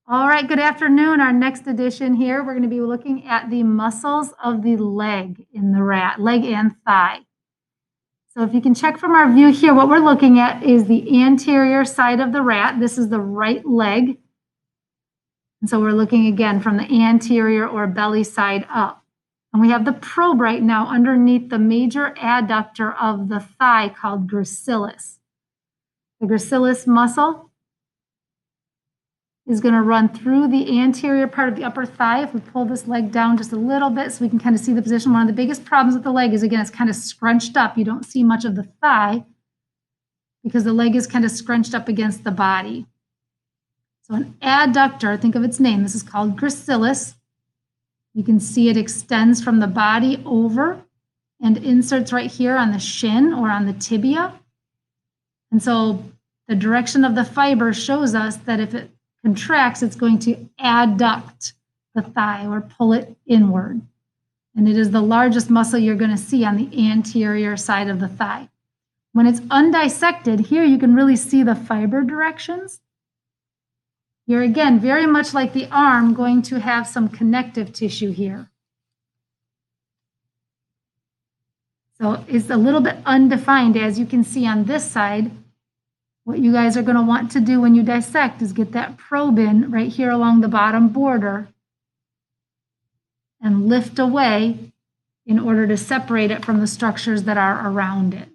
All right, good afternoon. Our next edition here, we're going to be looking at the muscles of the leg in the rat, leg and thigh. So if you can check from our view here, what we're looking at is the anterior side of the rat. This is the right leg. And so we're looking again from the anterior or belly side up. And we have the probe right now underneath the major adductor of the thigh called gracilis. The gracilis muscle is going to run through the anterior part of the upper thigh. If we pull this leg down just a little bit so we can kind of see the position. One of the biggest problems with the leg is, again, it's kind of scrunched up. You don't see much of the thigh because the leg is kind of scrunched up against the body. So an adductor, think of its name, this is called gracilis. You can see it extends from the body over and inserts right here on the shin or on the tibia. And so the direction of the fiber shows us that if it contracts, it's going to adduct the thigh or pull it inward. And it is the largest muscle you're going to see on the anterior side of the thigh. When it's undissected, here you can really see the fiber directions. You're, again, very much like the arm, going to have some connective tissue here. So it's a little bit undefined, as you can see on this side. What you guys are going to want to do when you dissect is get that probe in right here along the bottom border and lift away in order to separate it from the structures that are around it.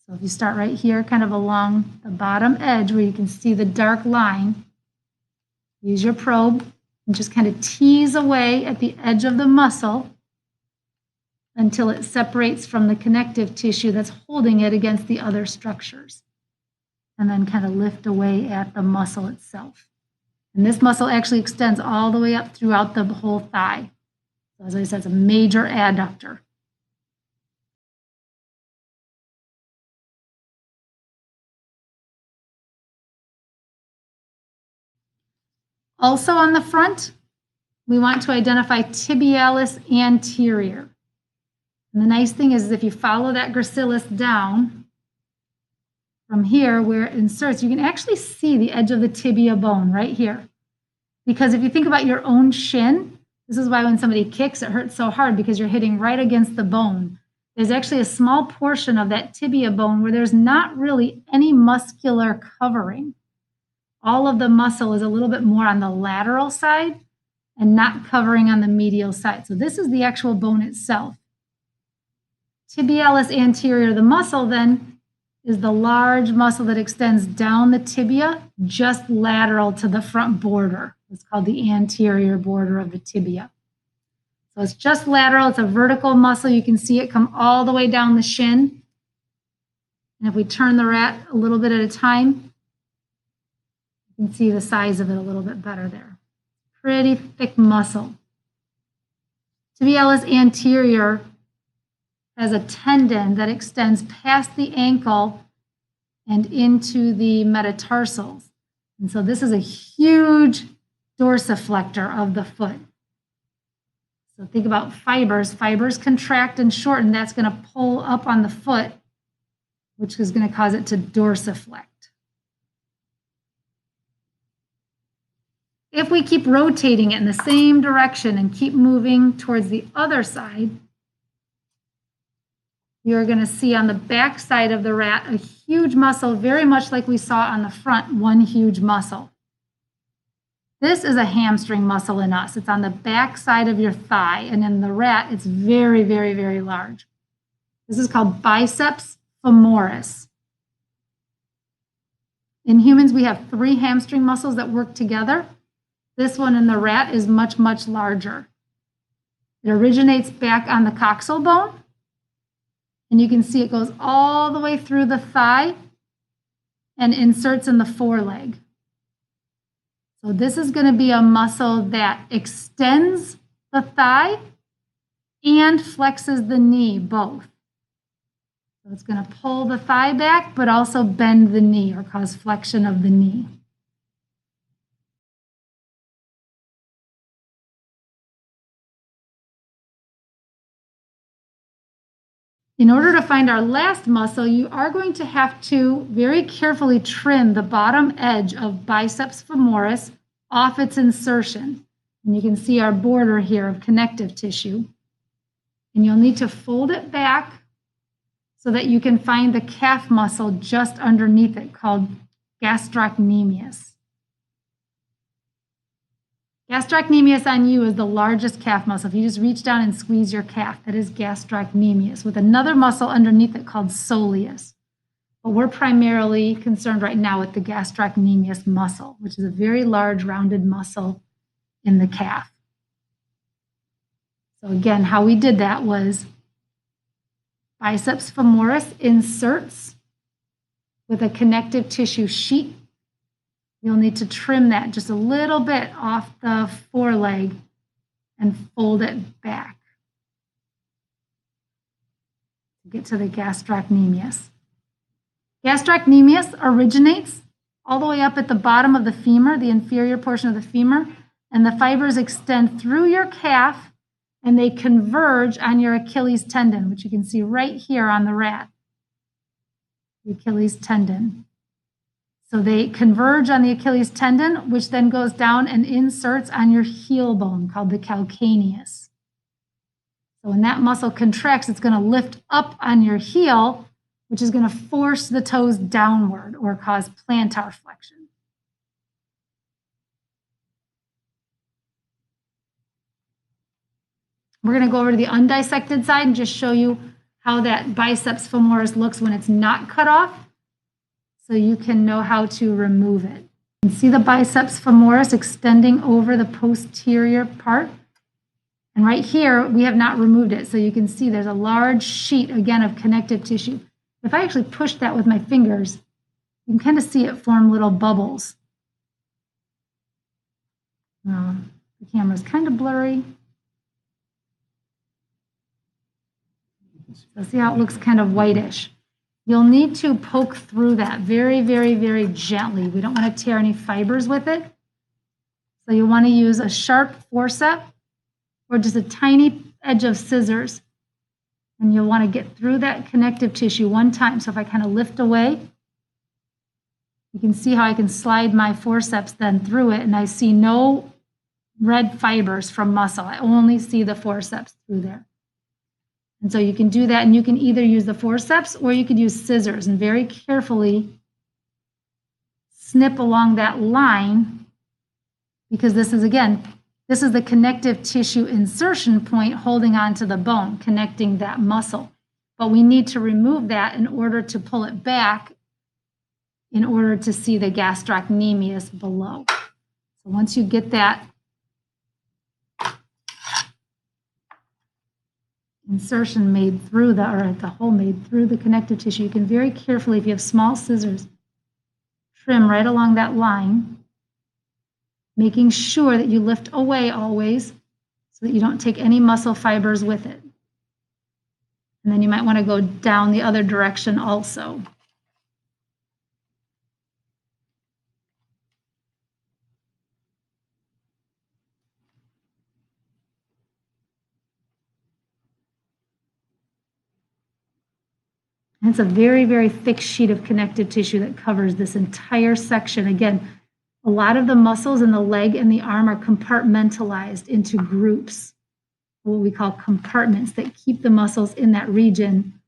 So if you start right here, kind of along the bottom edge where you can see the dark line, use your probe and just kind of tease away at the edge of the muscle until it separates from the connective tissue that's holding it against the other structures. And then kind of lift away at the muscle itself. And this muscle actually extends all the way up throughout the whole thigh. So as I said, it's a major adductor. Also on the front, we want to identify tibialis anterior. And the nice thing is if you follow that gracilis down from here where it inserts, you can actually see the edge of the tibia bone right here. Because if you think about your own shin, this is why when somebody kicks, it hurts so hard because you're hitting right against the bone. There's actually a small portion of that tibia bone where there's not really any muscular covering. All of the muscle is a little bit more on the lateral side and not covering on the medial side. So this is the actual bone itself. Tibialis anterior, the muscle then, is the large muscle that extends down the tibia, just lateral to the front border. It's called the anterior border of the tibia. So it's just lateral. It's a vertical muscle. You can see it come all the way down the shin. And if we turn the rat a little bit at a time, you can see the size of it a little bit better there. Pretty thick muscle. Tibialis anterior has a tendon that extends past the ankle and into the metatarsals. And so this is a huge dorsiflector of the foot. So think about fibers. Fibers contract and shorten. That's going to pull up on the foot, which is going to cause it to dorsiflect. If we keep rotating it in the same direction and keep moving towards the other side, you're going to see on the back side of the rat a huge muscle, very much like we saw on the front, one huge muscle. This is a hamstring muscle in us. It's on the back side of your thigh, and in the rat, it's very, very, very large. This is called biceps femoris. In humans, we have 3 hamstring muscles that work together. This one in the rat is much, much larger. It originates back on the coxal bone. And you can see it goes all the way through the thigh and inserts in the foreleg. So this is going to be a muscle that extends the thigh and flexes the knee, both. So it's going to pull the thigh back, but also bend the knee or cause flexion of the knee. In order to find our last muscle, you are going to have to very carefully trim the bottom edge of biceps femoris off its insertion. And you can see our border here of connective tissue. And you'll need to fold it back so that you can find the calf muscle just underneath it called gastrocnemius. Gastrocnemius on you is the largest calf muscle. If you just reach down and squeeze your calf, that is gastrocnemius, with another muscle underneath it called soleus. But we're primarily concerned right now with the gastrocnemius muscle, which is a very large rounded muscle in the calf. So again, how we did that was biceps femoris inserts with a connective tissue sheet. You'll need to trim that just a little bit off the foreleg and fold it back to get to the gastrocnemius. Gastrocnemius originates all the way up at the bottom of the femur, the inferior portion of the femur, and the fibers extend through your calf and they converge on your Achilles tendon, which you can see right here on the rat, the Achilles tendon. So they converge on the Achilles tendon, which then goes down and inserts on your heel bone called the calcaneus. So when that muscle contracts, it's going to lift up on your heel, which is going to force the toes downward or cause plantar flexion. We're going to go over to the undissected side and just show you how that biceps femoris looks when it's not cut off, so you can know how to remove it. You can see the biceps femoris extending over the posterior part. And right here, we have not removed it. So you can see there's a large sheet, again, of connective tissue. If I actually push that with my fingers, you can kind of see it form little bubbles. The camera's kind of blurry. So see how it looks kind of whitish. You'll need to poke through that very, very, very gently. We don't want to tear any fibers with it. So you want to use a sharp forceps or just a tiny edge of scissors. And you'll want to get through that connective tissue one time. So if I kind of lift away, you can see how I can slide my forceps then through it. And I see no red fibers from muscle. I only see the forceps through there. And so you can do that, and you can either use the forceps or you could use scissors and very carefully snip along that line, because this is, again, this is the connective tissue insertion point holding onto the bone, connecting that muscle. But we need to remove that in order to pull it back in order to see the gastrocnemius below. So once you get that insertion made through the hole made through the connective tissue, you can very carefully, if you have small scissors, trim right along that line, making sure that you lift away always so that you don't take any muscle fibers with it. And then you might want to go down the other direction also. And it's a very, very thick sheet of connective tissue that covers this entire section. Again, a lot of the muscles in the leg and the arm are compartmentalized into groups, what we call compartments, that keep the muscles in that region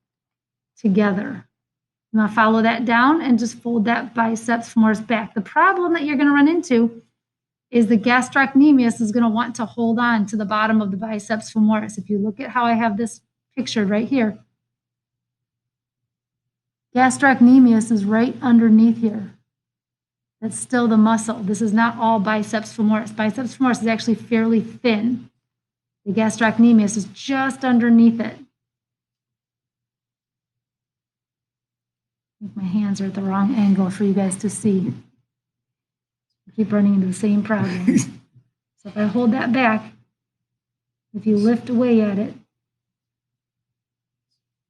together. You want to follow that down and just fold that biceps femoris back. The problem that you're going to run into is the gastrocnemius is going to want to hold on to the bottom of the biceps femoris. If you look at how I have this pictured right here, gastrocnemius is right underneath here. That's still the muscle. This is not all biceps femoris. Biceps femoris is actually fairly thin. The gastrocnemius is just underneath it. I think my hands are at the wrong angle for you guys to see. I keep running into the same problems. So if I hold that back, if you lift away at it,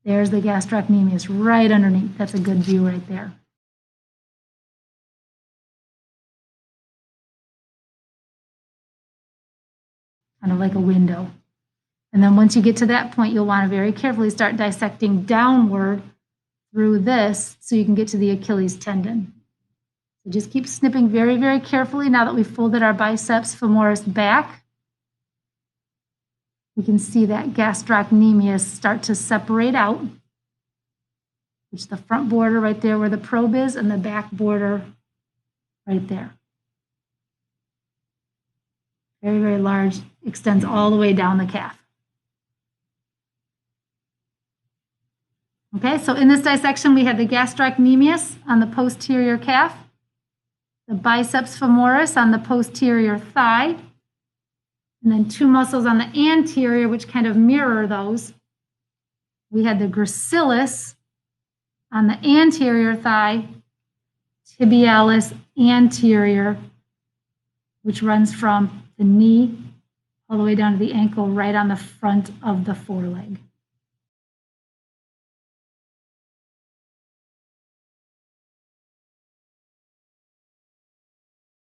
there's the gastrocnemius right underneath. That's a good view right there. Kind of like a window. And then once you get to that point, you'll want to very carefully start dissecting downward through this so you can get to the Achilles tendon. So just keep snipping very, very carefully. Now that we've folded our biceps femoris back, we can see that gastrocnemius start to separate out, which is the front border right there where the probe is and the back border right there. Very, very large, extends all the way down the calf. Okay, so in this dissection, we had the gastrocnemius on the posterior calf, the biceps femoris on the posterior thigh, and then two muscles on the anterior, which kind of mirror those. We had the gracilis on the anterior thigh, tibialis anterior, which runs from the knee all the way down to the ankle, right on the front of the foreleg.